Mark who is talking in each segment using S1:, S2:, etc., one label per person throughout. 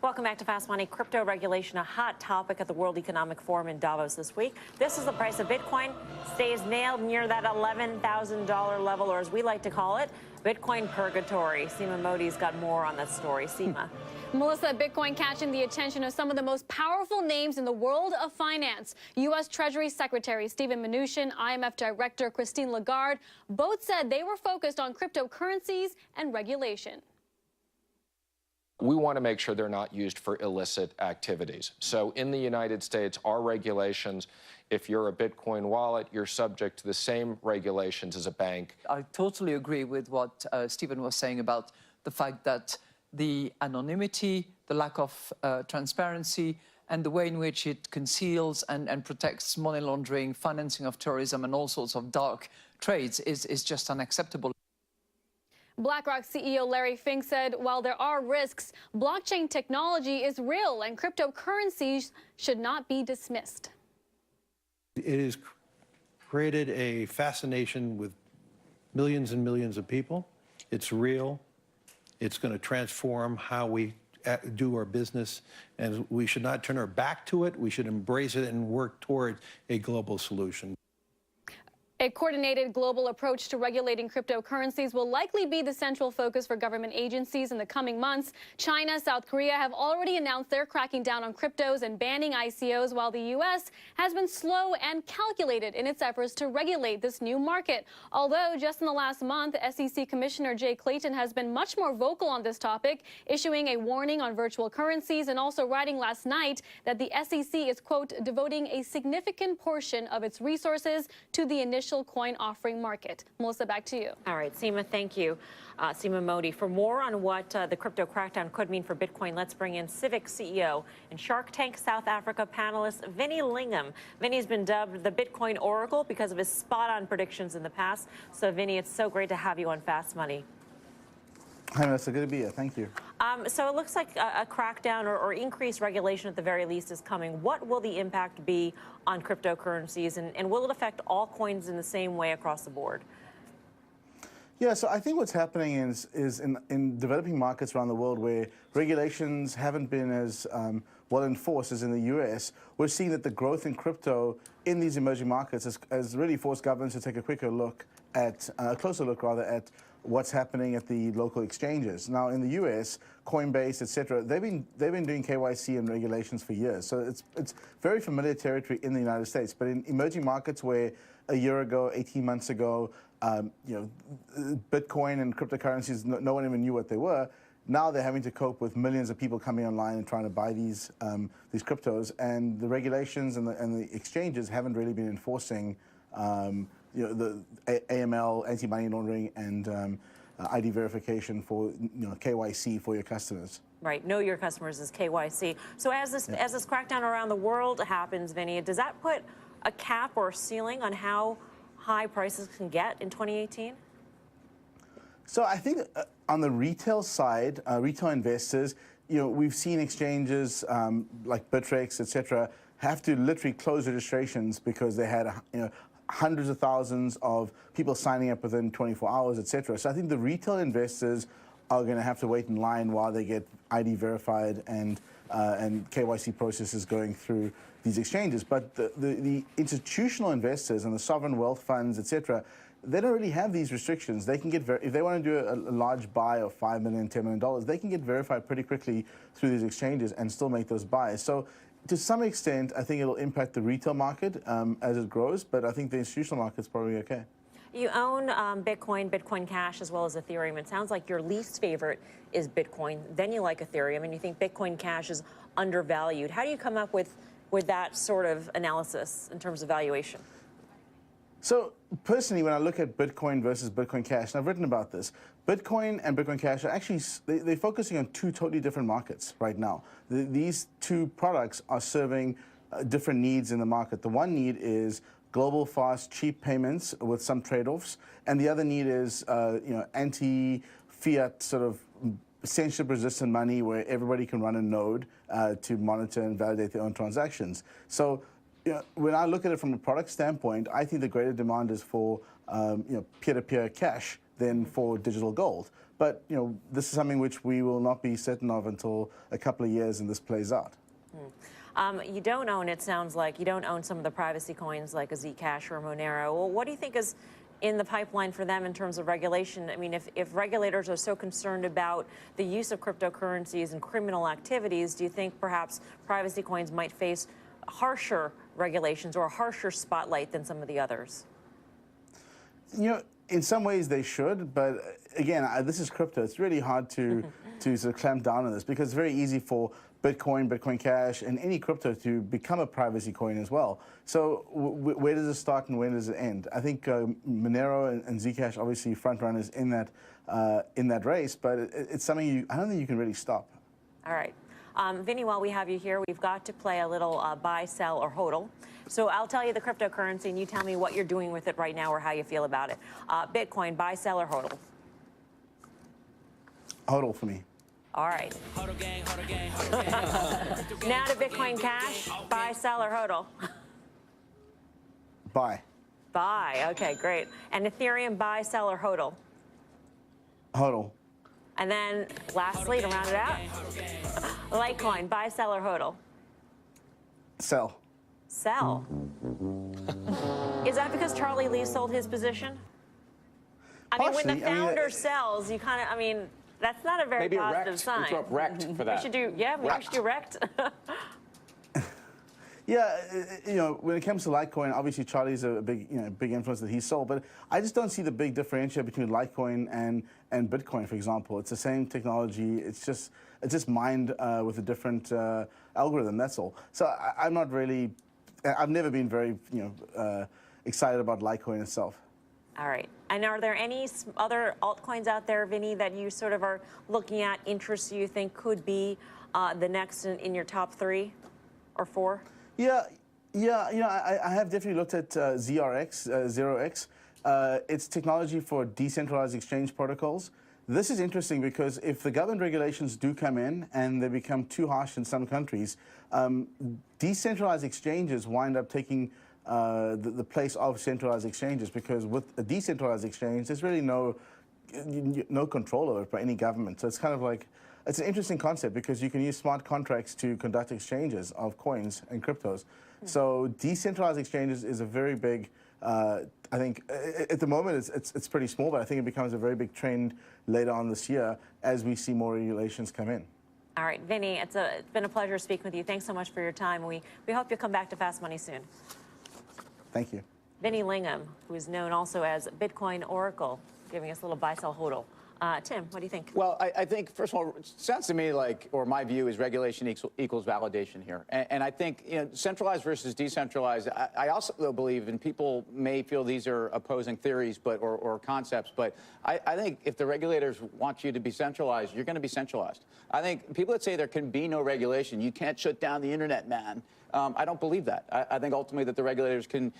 S1: Welcome back to Fast Money. Crypto regulation, a hot topic at the World Economic Forum in Davos this week. This is the price of Bitcoin. Stays nailed near that $11,000 level, or as we like to call it, Bitcoin purgatory. Seema Modi's got more on that story. Seema.
S2: Melissa, Bitcoin catching the attention of some of the most powerful names in the world of finance. U.S. Treasury Secretary Steven Mnuchin, IMF Director Christine Lagarde, both said they were focused on cryptocurrencies and regulation.
S3: We want to make sure they're not used for illicit activities. So in the United States, our regulations, if you're a Bitcoin wallet, you're subject to the same regulations as a bank.
S4: I totally agree with what Stephen was saying about the fact that the anonymity, the lack of transparency, and the way in which it conceals and protects money laundering, financing of terrorism, and all sorts of dark trades is just unacceptable.
S2: BlackRock CEO Larry Fink said, while there are risks, blockchain technology is real and cryptocurrencies should not be dismissed.
S5: It has created a fascination with millions and millions of people. It's real. It's going to transform how we do our business, and we should not turn our back to it. We should embrace it and work toward a global solution.
S2: A coordinated global approach to regulating cryptocurrencies will likely be the central focus for government agencies in the coming months. China, South Korea have already announced they're cracking down on cryptos and banning ICOs, while the U.S. has been slow and calculated in its efforts to regulate this new market. Although just in the last month, SEC Commissioner Jay Clayton has been much more vocal on this topic, issuing a warning on virtual currencies and also writing last night that the SEC is, quote, devoting a significant portion of its resources to the initial coin offering market. Melissa, back to you.
S1: All right, Seema, thank you. Seema Modi. For more on what the crypto crackdown could mean for Bitcoin, let's bring in Civic CEO and Shark Tank South Africa panelist Vinny Lingham. Vinny's been dubbed the Bitcoin Oracle because of his spot-on predictions in the past. So, Vinny, it's so great to have you on Fast Money.
S6: Hi, Melissa. Good to be here. Thank you.
S1: So it looks like a crackdown or increased regulation at the very least is coming. What will the impact be on cryptocurrencies, and will it affect all coins in the same way across the board?
S6: Yeah, so I think what's happening is in developing markets around the world where regulations haven't been as well enforced as in the US, we're seeing that the growth in crypto in these emerging markets has really forced governments to take a closer look at what's happening at the local exchanges. Now, in the U.S., Coinbase, etc., they've been doing KYC and regulations for years. So it's very familiar territory in the United States. But in emerging markets where a year ago, 18 months ago, Bitcoin and cryptocurrencies, no one even knew what they were. Now they're having to cope with millions of people coming online and trying to buy these cryptos, and the regulations and the exchanges haven't really been enforcing the AML, anti-money laundering, and ID verification for KYC for your customers.
S1: Right, know your customers is KYC. So as this crackdown around the world happens, Vinny, does that put a cap or a ceiling on how high prices can get in 2018?
S6: So I think on the retail side, retail investors, we've seen exchanges like Bittrex, etc., have to literally close registrations because they had hundreds of thousands of people signing up within 24 hours, etc. So I think the retail investors are going to have to wait in line while they get ID verified and KYC processes going through these exchanges. But the institutional investors and the sovereign wealth funds, etc., they don't really have these restrictions. They can get, if they want to do a large buy of $5 million, $10 million, they can get verified pretty quickly through these exchanges and still make those buys. So to some extent, I think it'll impact the retail market as it grows, but I think the institutional market's probably okay.
S1: You own Bitcoin, Bitcoin Cash, as well as Ethereum. It sounds like your least favorite is Bitcoin. Then you like Ethereum, and you think Bitcoin Cash is undervalued. How do you come up with that sort of analysis in terms of valuation?
S6: So personally, when I look at Bitcoin versus Bitcoin Cash, and I've written about this, Bitcoin and Bitcoin Cash are actually, they're focusing on two totally different markets right now. These two products are serving different needs in the market. The one need is global, fast, cheap payments with some trade-offs, and the other need is anti-fiat sort of censorship-resistant money where everybody can run a node to monitor and validate their own transactions. So when I look at it from a product standpoint, I think the greater demand is for peer-to-peer cash than for digital gold. But this is something which we will not be certain of until a couple of years and this plays out.
S1: You don't own, it sounds like, you don't own some of the privacy coins like a Zcash or a Monero. Well, what do you think is in the pipeline for them in terms of regulation? I mean, if regulators are so concerned about the use of cryptocurrencies and criminal activities, do you think perhaps privacy coins might face harsher regulations or a harsher spotlight than some of the others?
S6: In some ways they should, but again, this is crypto. It's really hard to sort of clamp down on this because it's very easy for Bitcoin, Bitcoin Cash, and any crypto to become a privacy coin as well. So where does it start and where does it end? I think Monero and Zcash obviously front runners in that race, but it's something I don't think you can really stop.
S1: All right. Vinny, while we have you here, we've got to play a little buy, sell, or hodl. So I'll tell you the cryptocurrency, and you tell me what you're doing with it right now or how you feel about it. Bitcoin, buy, sell, or hodl?
S6: Hodl for me.
S1: All right. Now to Bitcoin Cash, buy, sell, or hodl?
S6: Buy.
S1: Buy. Okay, great. And Ethereum, buy, sell, or hodl?
S6: Hodl.
S1: And then lastly, to round it out, Litecoin, buy, sell, or hodl?
S6: Sell.
S1: Sell. Is that because Charlie Lee sold his position? I mean, when the founder sells, you kind of, I mean, that's not a very positive sign.
S7: Maybe wrecked for that.
S1: We should do, yeah, we should do wrecked.
S6: Yeah, when it comes to Litecoin, obviously Charlie's a big influence that he sold, but I just don't see the big differentiator between Litecoin and Bitcoin, for example. It's the same technology. It's just mined with a different algorithm. That's all. So I'm not really. I've never been very excited about Litecoin itself.
S1: All right. And are there any other altcoins out there, Vinny, that you sort of are looking at, interests you think could be the next in your top 3 or 4?
S6: Yeah, I have definitely looked at ZRX, 0x. It's technology for decentralized exchange protocols. This is interesting because if the government regulations do come in and they become too harsh in some countries, decentralized exchanges wind up taking the place of centralized exchanges, because with a decentralized exchange, there's really no control over it by any government. So it's kind of like, it's an interesting concept because you can use smart contracts to conduct exchanges of coins and cryptos. So decentralized exchanges is a very big, I think, at the moment it's pretty small, but I think it becomes a very big trend later on this year as we see more regulations come in.
S1: All right, Vinny, it's been a pleasure speaking with you. Thanks so much for your time. We hope you'll come back to Fast Money soon.
S6: Thank you.
S1: Vinny Lingham, who is known also as Bitcoin Oracle, giving us a little buy, sell, hodl. Tim, what do you think?
S7: Well, I think, first of all, it sounds to me like, or my view is regulation equals validation here. And I think, centralized versus decentralized, I also believe, and people may feel these are opposing theories or concepts, but I think if the regulators want you to be centralized, you're going to be centralized. I think people that say there can be no regulation, you can't shut down the internet, man. I don't believe that. I think ultimately that the regulators can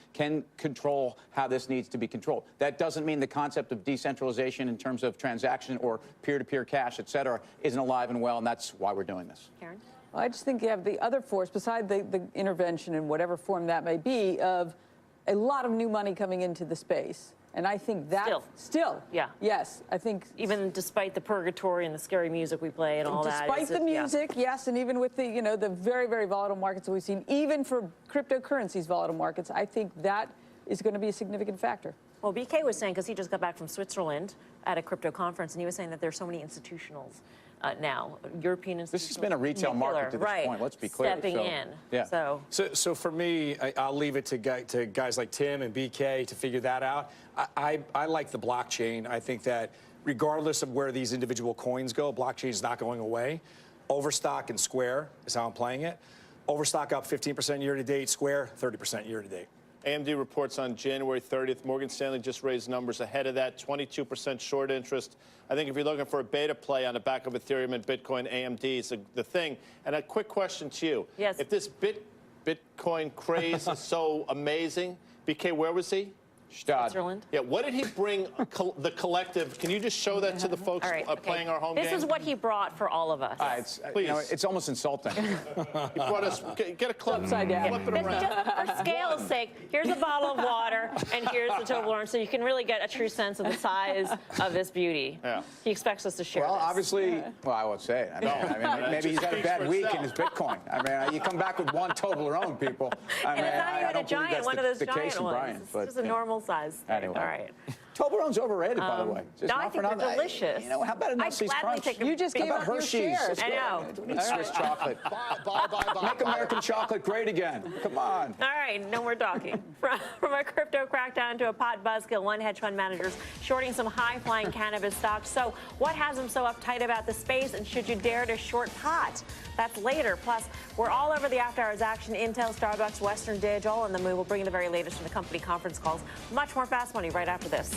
S7: control how this needs to be controlled. That doesn't mean the concept of decentralization in terms of transaction or peer-to-peer cash, et cetera, isn't alive and well, and that's why we're doing this.
S1: Karen?
S8: Well, I just think you have the other force, beside the intervention in whatever form that may be, of a lot of new money coming into the space. And I think that still,
S1: yeah,
S8: yes, I think
S1: even despite the purgatory and the scary music we play and all that.
S8: Despite the music, yes, and even with the the very, very volatile markets that we've seen, even for cryptocurrencies volatile markets, I think that is going to be a significant factor.
S1: Well, BK was saying, because he just got back from Switzerland at a crypto conference, and he was saying that there's so many institutionals now, European institutions.
S7: This has been a retail market to this point, let's be clear.
S1: Stepping in.
S7: Yeah.
S9: So for me, I'll leave it to guys like Tim and BK to figure that out. I like the blockchain. I think that regardless of where these individual coins go, blockchain is not going away. Overstock and Square is how I'm playing it. Overstock up 15% year to date, Square 30% year to date.
S10: AMD reports on January 30th. Morgan Stanley just raised numbers ahead of that, 22% short interest. I think if you're looking for a beta play on the back of Ethereum and Bitcoin, AMD is the thing. And a quick question to you.
S1: Yes.
S10: If this Bitcoin craze is so amazing, BK, where was he?
S1: Switzerland.
S10: Yeah, what did he bring the collective? Can you just show that to the folks
S1: All right, okay.
S10: playing our home game?
S1: This is what he brought for all of us.
S7: You know, it's almost insulting.
S10: He brought us, get a clip.
S8: Upside down.
S10: Flip it
S1: Just
S10: around.
S1: for scale's sake, here's a bottle of water, and here's the Toblerone, so you can really get a true sense of the size of this beauty.
S10: Yeah.
S1: He expects us to share
S7: Well,
S1: this.
S7: obviously, well, I won't say it. I mean, maybe he's had a bad week in his Bitcoin. I mean, you come back with one Toblerone, people. I
S1: And
S7: mean,
S1: it's not
S7: I
S1: even a
S7: don't believe
S1: giant,
S7: that's
S1: one of those
S7: the case
S1: giant
S7: in
S1: ones.
S7: Brian.
S1: It's
S7: But,
S1: just a normal size thing.
S7: Anyway.
S1: All right.
S7: Toblerone's overrated, by the way. Just
S1: No,
S7: not
S1: I
S7: for
S1: think they're
S7: nothing.
S1: delicious.
S7: You know, how about a
S1: I'd
S7: Nestle's
S1: gladly
S7: Crunch?
S1: take a
S8: You just
S1: big
S8: gave
S7: How
S8: up
S7: about
S8: your
S7: Hershey's?
S8: share.
S7: Let's
S1: I
S7: go.
S1: know.
S7: We need Swiss chocolate.
S10: Bye.
S7: Make American chocolate great again. Come on.
S1: All right, no more talking. From a crypto crackdown to a pot buzzkill, one hedge fund manager's shorting some high-flying cannabis stocks. So what has him so uptight about the space, and should you dare to short pot? That's later. Plus, we're all over the after-hours action. Intel, Starbucks, Western Dig, all in the move. We'll bring you the very latest from the company conference calls. Much more Fast Money right after this.